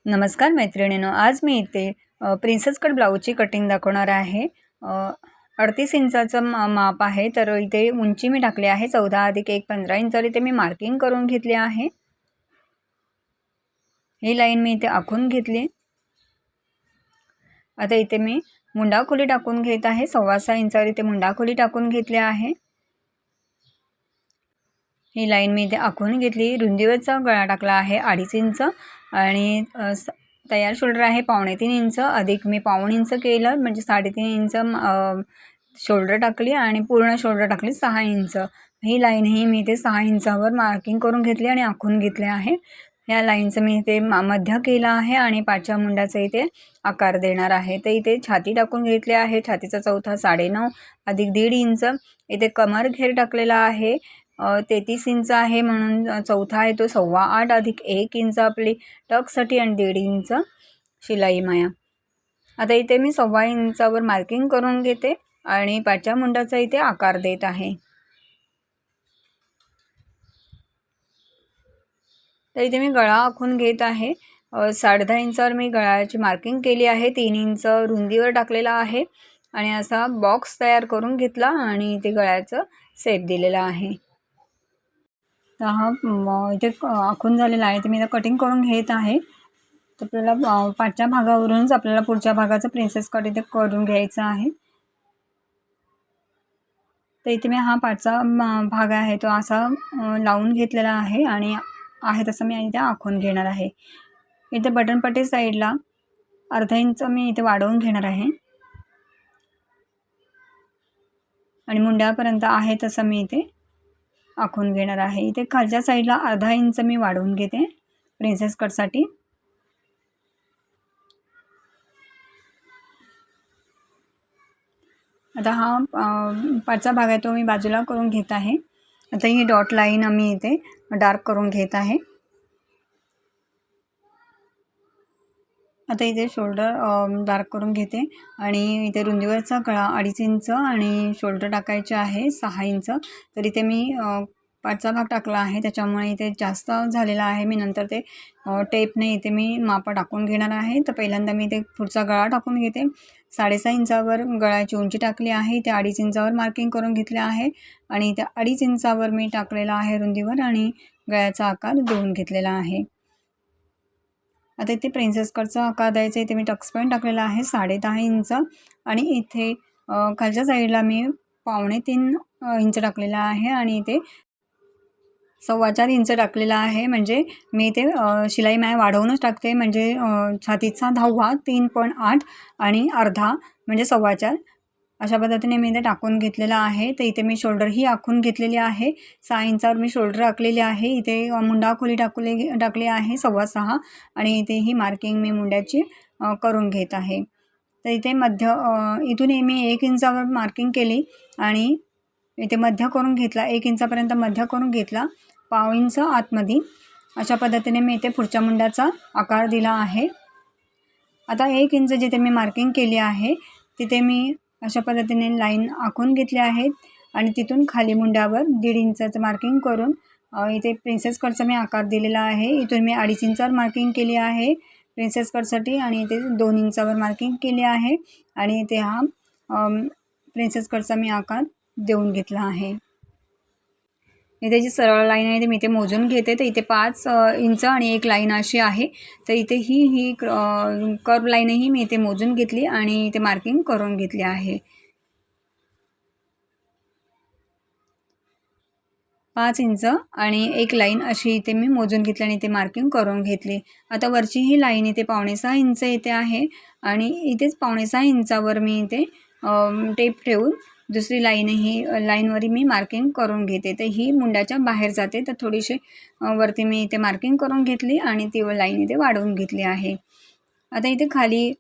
नमस्कार मैत्रिणींनो, आज मी इथे प्रिन्सेस कट ब्लाऊजची कटिंग दाखवणार आहे। 38 इंचाचं माप आहे। तर इथे उंची मी टाकली आहे 14 + 1 15 इंच। इथे मी मार्किंग करून घेतली आहे। ही लाईन मी इथे आखून घेतली। आता इथे मी मुंडा खोली टाकून घेत आहे। 6.25 इंचावर इथे मुंडा खोली टाकून घेतली आहे। ही लाईन मी इथे आखून घेतली। रुंदीवरचा गळा टाकला आहे 2.5 इंच आणि तयार शोल्डर आहे 3.25 इंच अधिक मी 1.25 इंच केलं, म्हणजे 3.5 इंच शोल्डर टाकली आणि पूर्ण शोल्डर टाकली 6 इंच। ही लाईन ही मी इथे 6 इंचावर मार्किंग करून घेतली आणि आखून घेतले आहे। या लाईनचं मी इथे मध्य केला आहे आणि पाठच्या मुंड्याचा इथे आकार देणार आहे। तर इथे छाती टाकून घेतली आहे। छातीचा चौथा 9.5 अधिक 1.5 इंच। इथे कमर घेर टाकलेला आहे 33 इंच आहे, म्हणून चौथा आहे तो 8.25 अधिक 1 इंच आपली टक्ससाठी आणि 1.5 इंच शिलाई माया। आता इथे मी 6.25 इंचावर मार्किंग करून घेते आणि पाठच्या मुंडाचा इथे आकार देत आहे। तर इथे मी गळा आखून घेत आहे। 10.5 इंचावर मी गळ्याची मार्किंग केली आहे। 3 इंच रुंदीवर टाकलेला आहे आणि असा बॉक्स तयार करून घेतला आणि इथे गळ्याचं शेप दिलेला आहे। तर हा इथे आखून झालेला आहे। तर मी आता कटिंग करून घेत आहे। तर आपल्याला पाठच्या भागावरूनच आपल्याला पुढच्या भागाचं प्रिन्सेस कट इथे करून घ्यायचं आहे। तर इथे मी हा पाठचा भाग आहे तो असा लावून घेतलेला आहे आणि आहे तसं मी इथे आखून घेणार आहे। इथे बटनपट्टी साईडला अर्धा इंच मी इथे वाढवून घेणार आहे आणि मुंड्यापर्यंत आहे तसं मी इथे आखून घेणार आहे। इथे खालच्या साईडला अर्धा इंच मी वाढवून घेते प्रिन्सेस कटसाठी। आता हा पाठचा भाग आहे तो मी बाजूला करून घेत आहे। आता ही डॉट लाईन मी इथे डार्क करून घेत आहे। आता इथे शोल्डर डार्क करून घेते आणि इथे रुंदीवरचा गळा 2.5 इंच आणि शोल्डर टाकायचे आहे 6 इंच। तर इथे मी पाठचा भाग टाकला आहे, त्याच्यामुळे इथे जास्त झालेला आहे। मी नंतर ते टेपने इथे मी माप टाकून घेणार आहे। तर पहिल्यांदा मी इथे पुढचा गळा टाकून घेते। 6.5 इंचावर गळ्याची उंची टाकली आहे। इथे 2.5 इंचावर मार्किंग करून घेतले आहे आणि इथे 2.5 इंचावर मी टाकलेला आहे रुंदीवर आणि गळ्याचा आकार देऊन घेतलेला आहे। आता इथे प्रिन्सेस कटचा आकार द्यायचा। इथे मी टक्स पॉईंट टाकलेला आहे 10.5 इंच आणि इथे खालच्या साईडला मी 3.25 इंच टाकलेला आहे आणि इथे 4.25 इंच टाकलेला आहे। म्हणजे मी इथे शिलाई माय वाढवूनच टाकते, म्हणजे छातीचा 10वा 3.8 आणि अर्धा म्हणजे 4.25 अशा पद्धतीने मी इथे टाकून घेतलेला आहे। तर इथे मी शोल्डर ही आखून घेतलेली आहे। 6 इंचावर मी शोल्डर आखलेली आहे। इथे मुंडा खोली टाकली आहे 6.25 आणि इथे ही मार्किंग मी मुंड्याची करून घेत आहे। तर इथे इथून मी 1 इंचावर मार्किंग केली आणि इथे मध्य करून घेतला, 1 इंचापर्यंत मध्य करून घेतला, 1/2 इंच आतमध्ये अशा पद्धतीने मी इथे पुढच्या मुंड्याचा आकार दिला आहे। आता 1 इंच जिथे मी मार्किंग केली आहे तिथे मी अशा पद्धतीने लाईन आखून घेतली आहे आणि तिथून खाली मुंड्यावर 1.5 इंचाचं मार्किंग करून इथे प्रिन्सेस कटचा मी आकार दिलेला आहे। इथून मी 2.5 इंचावर मार्किंग केली आहे प्रिन्सेस कटसाठी आणि इथे 2 इंचावर मार्किंग केली आहे आणि इथे हा प्रिन्सेस कटचा मी आकार देऊन घेतला आहे। इथे जी सरळ लाईन आहे ती मी इथे मोजून घेते। तर इथे 5 इंच आणि एक लाईन अशी आहे। तर इथे ही कर्व लाईनही मी इथे मोजून घेतली आणि इथे मार्किंग करून घेतली आहे। 5 इंच आणि एक लाईन अशी इथे मी मोजून घेतली आणि इथे मार्किंग करून घेतली। आता वरची ही लाईन इथे 6.25 इंच इथे आहे आणि इथेच 6.25 इंचावर मी इथे टेप ठेवून दुसरी लाईनवरही मी मार्किंग करून घेते। तर ही मुंड्याच्या बाहेर जाते, तर थोडीशी वरती मी इथे मार्किंग करून घेतली आणि ती लाईन इथे वाढवून घेतली आहे। आता इथे खाली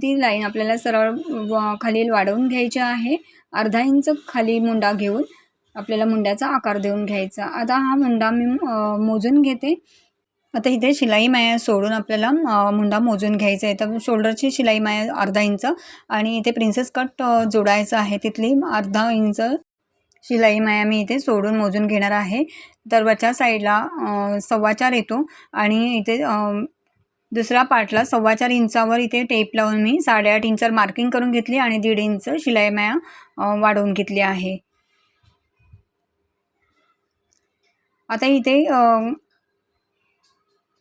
ती लाईन आपल्याला सरळ खाली वाढवून घ्यायची आहे। अर्धा इंच खाली मुंडा घेऊन आपल्याला मुंड्याचा आकार देऊन घ्यायचा। आता हा मुंडा मी मोजून घेते। आता इथे शिलाई माया सोडून आपल्याला मुंडा मोजून घ्यायचा आहे। तर शोल्डरची शिलाई माया अर्धा इंच आणि इथे प्रिन्सेस कट जोडायचं आहे तिथली अर्धा इंच शिलाई माया मी इथे सोडून मोजून घेणार आहे। तर वरच्या साईडला 4.25 येतो आणि इथे दुसऱ्या पार्टला 4.25 इंचावर इथे टेप लावून मी 8.5 इंचावर मार्किंग करून घेतली आणि 1.5 इंच शिलाई माया वाढवून घेतली आहे. आता इथे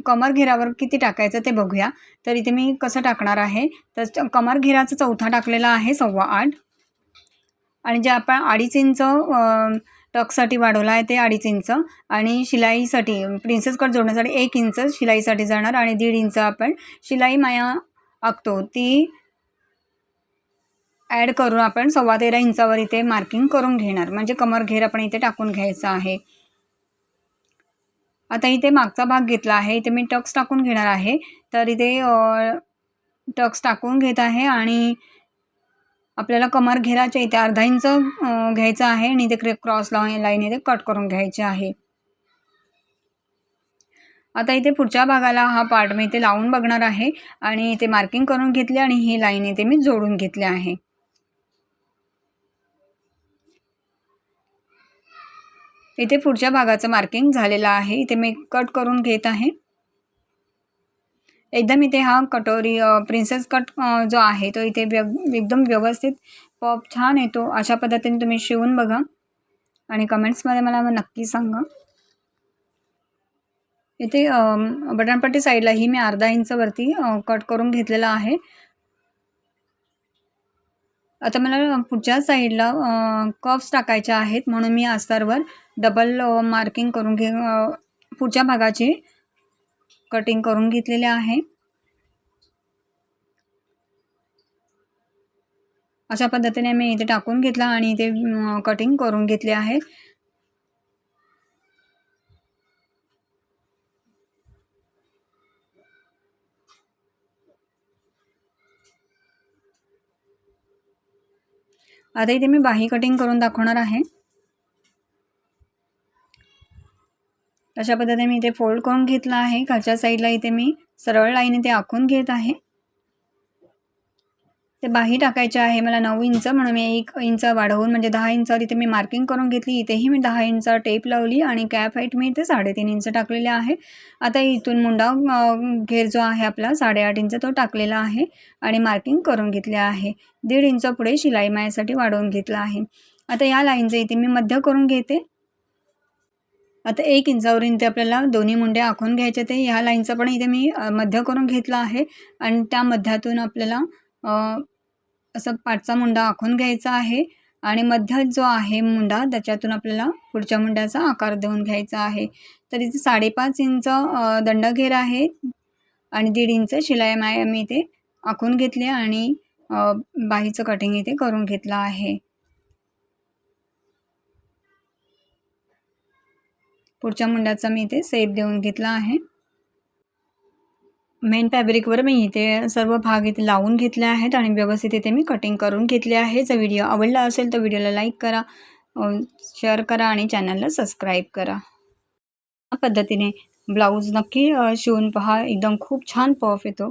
कमर घेरावर किती टाकायचं ते बघूया. तर इथे मी कसं टाकणार आहे, तर कमर घेराचा चौथा टाकलेला आहे 8.25 आणि जे आपण 2.5 इंच टक्ससाठी वाढवला आहे ते 2.5 इंच आणि शिलाईसाठी प्रिन्सेस कट जोडण्यासाठी 1 इंच शिलाईसाठी जाणार आणि 1.5 इंच आपण शिलाई माया आखतो ती ॲड करून आपण 13.25 इंचावर इथे मार्किंग करून घेणार. म्हणजे कमर घेर आपण इथे टाकून घ्यायचा आहे. आता इथे मागचा भाग घेतला आहे, इथे मी टक्स टाकून घेणार आहे. तर इथे टक्स टाकून घेत आहे आणि आपल्याला कमर घेराच्या इथे 1/2 इंच घ्यायचं आहे आणि इथे क्रॉस लाईन इथे कट करून घ्यायची आहे. आता इथे पुढच्या भागाला हा पार्ट मी इथे लावून बघणार आहे आणि इथे मार्किंग करून घेतले आणि ही लाईन इथे मी जोडून घेतली आहे. इथे पुढच्या भागाचं मार्किंग झालेलं आहे. इथे मी कट करून घेत आहे. एकदम इथे हा कटोरी प्रिन्सेस कट जो आहे तो इथे एकदम व्यवस्थित पॉप छान येतो. अशा पद्धतीने तुम्ही शिवून बघा आणि कमेंट्समध्ये मला नक्की सांगा. इथे बटनपट्टी साईडलाही मी 1/2 इंच वरती कट करून घेतलेला आहे. आता मला पुढच्या साईडला कप्स टाकायचे आहेत म्हणून मी अस्तरवर डबल मार्किंग करून पुढच्या भागाची कटिंग करून घेतलेले आहे. अशा पद्धतीने मी इथे टाकून घेतला आणि इथे कटिंग करून घेतले आहे. आता इथे मी बाही कटिंग करून दाखवणार आहे. अशा पद्धतीने मी इथे फोल्ड करून घेतला आहे. खालच्या साईडला इथे मी सरळ लाईन इथे आखून घेत आहे. ते बाही टाकायचे आहे मला 9 इंच म्हणून मी 1 इंच वाढवून म्हणजे 10 इंचावर इथे मी मार्किंग करून घेतली. इथेही मी 10 इंच टेप लावली आणि कॅप हाईट मी इथे 3.5 इंच टाकलेले आहे. आता इथून मुंडा घेर जो आहे आपला 8.5 इंच तो टाकलेला आहे आणि मार्किंग करून घेतले आहे. 1.5 इंच पुढे शिलाई मायासाठी वाढवून घेतला आहे. आता या लाईनचं इथे मी मध्य करून घेते. आता 1 इंचावरून इथे आपल्याला दोन्ही मुंड्या आखून घ्यायचे ते ह्या लाईनचं पण इथे मी मध्य करून घेतला आहे आणि त्या मध्यातून आपल्याला असं पाठचा मुंडा आखून घ्यायचा आहे आणि मध्य जो आहे मुंडा त्याच्यातून आपल्याला पुढच्या मुंड्याचा आकार देऊन घ्यायचा आहे. तर इथे 5.5 इंच दंडघेर आहे आणि 1.5 इंच शिलाई माया मी इथे आखून घेतली आणि बाहीचं कटिंग इथे करून घेतलं आहे. पुढच्या मुंड्याचा मी इथे सेप देऊन घेतला आहे. मेन फॅब्रिकवर मी इथे सर्व भाग इथे लावून घेतले आहेत आणि व्यवस्थित इथे मी कटिंग करून घेतले आहे. जर व्हिडिओ आवडला असेल तर व्हिडिओला लाईक करा, शेअर करा आणि चॅनलला सबस्क्राईब करा. या पद्धतीने ब्लाऊज नक्की शिवून पहा. एकदम खूप छान पफ येतो.